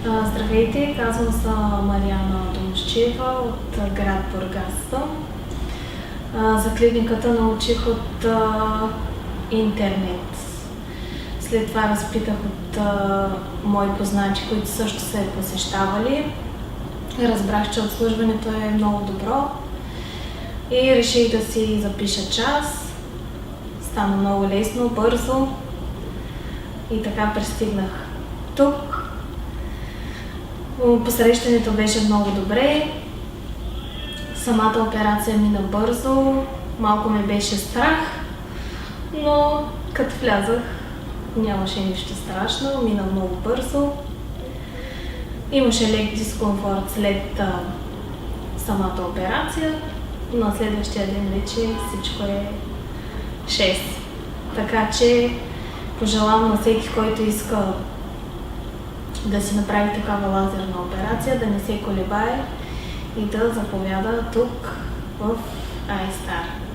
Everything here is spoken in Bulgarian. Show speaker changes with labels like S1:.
S1: Здравейте, казвам се Мариана Домощиева от град Бургас. За клиниката научих от интернет. След това разпитах от мои познати, които също са я посещавали. Разбрах, че обслужването е много добро и реших да си запиша час. Стана много лесно, бързо и така пристигнах тук. Посрещането беше много добре. Самата операция мина бързо. Малко ме беше страх, но като влязах нямаше нищо страшно, мина много бързо. Имаше лек дискомфорт след самата операция, но на следващия ден вече всичко е 6. Така че пожелавам на всеки, който иска да си направи такава лазерна операция, да не се колебае и да заповяда тук в iStar.